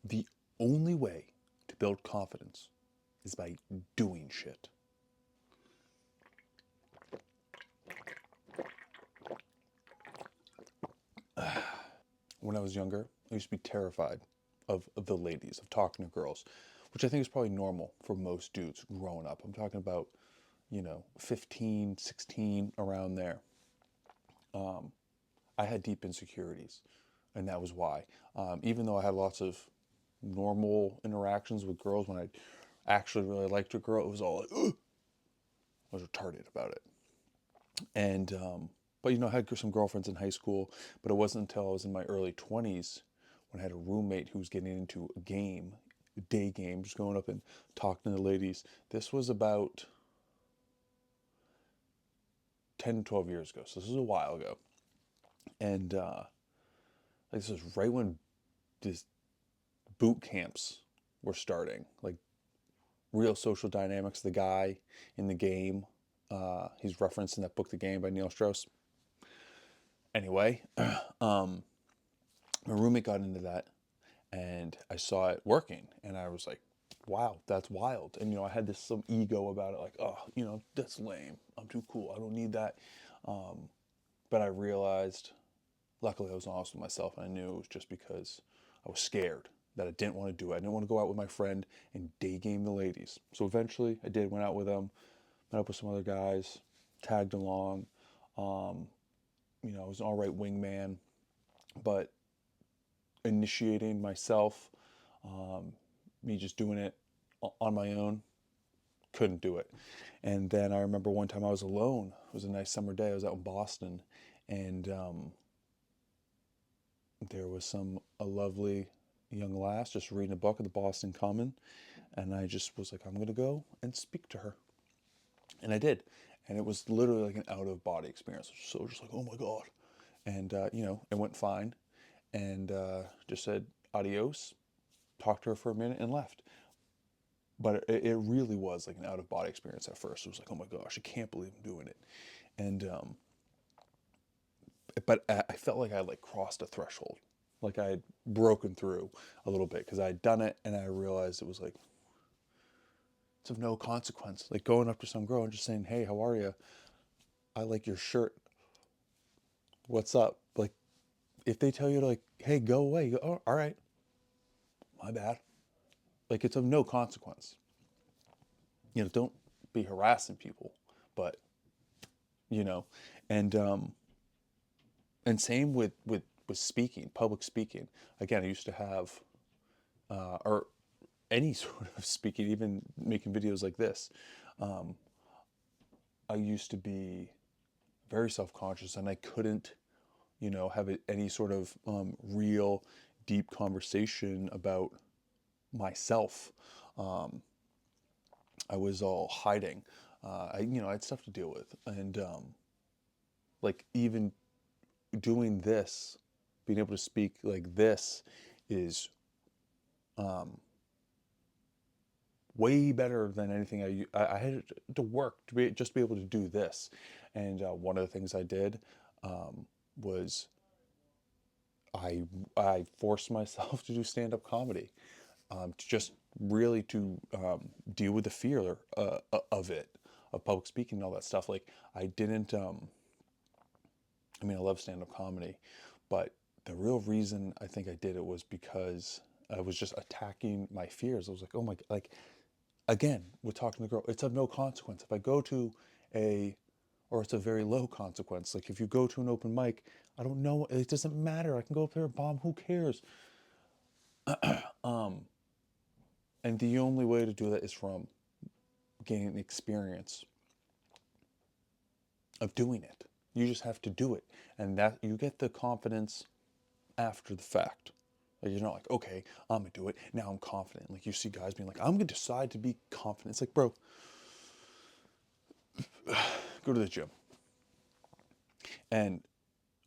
The only way to build confidence is by doing shit. When I was younger, I used to be terrified of the ladies, of talking to girls, which I think is probably normal for most dudes growing up. I'm talking about, 15, 16, around there. I had deep insecurities, and that was why. Even though I had lots of normal interactions with girls, when I actually really liked a girl, it was all like, ugh, I was retarded about it. And but I had some girlfriends in high school, but it wasn't until I was in my early 20s when I had a roommate who was getting into a day game, just going up and talking to the ladies. This was about 10, 12 years ago, so this was a while ago. And like this was right when this boot camps were starting, like real social dynamics. The guy in the game, he's referenced in that book, The Game by Neil Strauss. Anyway, my roommate got into that, and I saw it working, and I was like, wow, that's wild. And I had this some ego about it, like, oh, that's lame, I'm too cool, I don't need that. But I realized, luckily I was honest with myself, and I knew it was just because I was scared, that I didn't want to do it. I didn't want to go out with my friend and day game the ladies. So eventually I did, went out with them, met up with some other guys, tagged along. um, I was an all right wingman, but initiating myself, um, me just doing it on my own, couldn't do it. And then I remember one time I was alone. It was a nice summer day. I was out in Boston, and there was a lovely young lass just reading a book at the Boston Common, and I just was like, I'm gonna go and speak to her, and I did, and it was literally like an out of body experience. So just like, oh my god, and it went fine, and just said adios, talked to her for a minute, and left. But it really was like an out of body experience at first. It was like, oh my gosh, I can't believe I'm doing it. And but I felt like I like crossed a threshold, like I had broken through a little bit, because I had done it, and I realized it was like it's of no consequence. Like going up to some girl and just saying, hey, how are you? I like your shirt. What's up? Like if they tell you to, like, hey, go away, you go, oh, all right, my bad. Like it's of no consequence. Don't be harassing people, but you know, and same with speaking, public speaking. Again, I used to have or any sort of speaking, even making videos like this. Um, I used to be very self-conscious, and I couldn't, have any sort of real, deep conversation about myself. Um, I was all hiding. I had stuff to deal with, and like even doing this, being able to speak like this, is um, way better than anything I had to work to be able to do this. And one of the things I did was I I forced myself to do stand up comedy, to just really to deal with the fear of it, of public speaking and all that stuff. Like I didn't. I mean, I love stand up comedy, but the real reason I think I did it was because I was just attacking my fears. I was like, oh my, like again, we're talking to the girl, it's of no consequence. If I go to a, or it's a very low consequence. Like if you go to an open mic, I don't know, it doesn't matter. I can go up there and bomb, who cares? Um, and the only way to do that is from gaining experience of doing it. You just have to do it. And that you get the confidence after the fact. Like you're not like, okay, I'm gonna do it. Now I'm confident. Like you see guys being like, I'm gonna decide to be confident. It's like, bro, go to the gym. And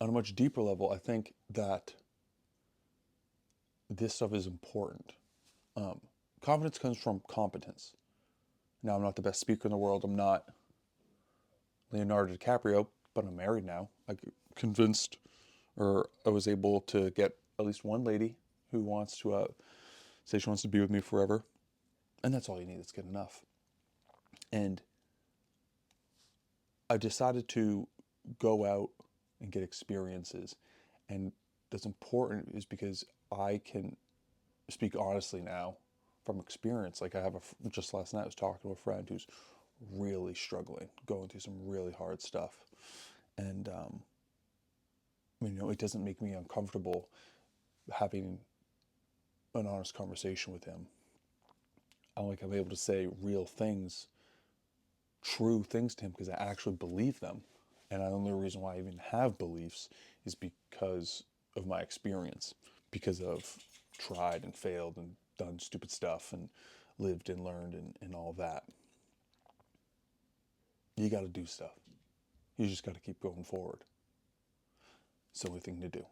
on a much deeper level, I think that this stuff is important. Um, Confidence comes from competence. Now, I'm not the best speaker in the world. I'm not Leonardo DiCaprio, but I'm married now. I convinced, or I was able to get at least one lady who wants to say she wants to be with me forever, and that's all you need. It's good enough. And I decided to go out and get experiences. And that's important is because I can speak honestly now from experience. Like just last night I was talking to a friend who's really struggling, going through some really hard stuff. And, it doesn't make me uncomfortable having an honest conversation with him. I'm able to say real things, true things to him because I actually believe them. And the only reason why I even have beliefs is because of my experience, because of tried and failed and done stupid stuff and lived and learned and all that. You got to do stuff. You just got to keep going forward. It's the only thing to do.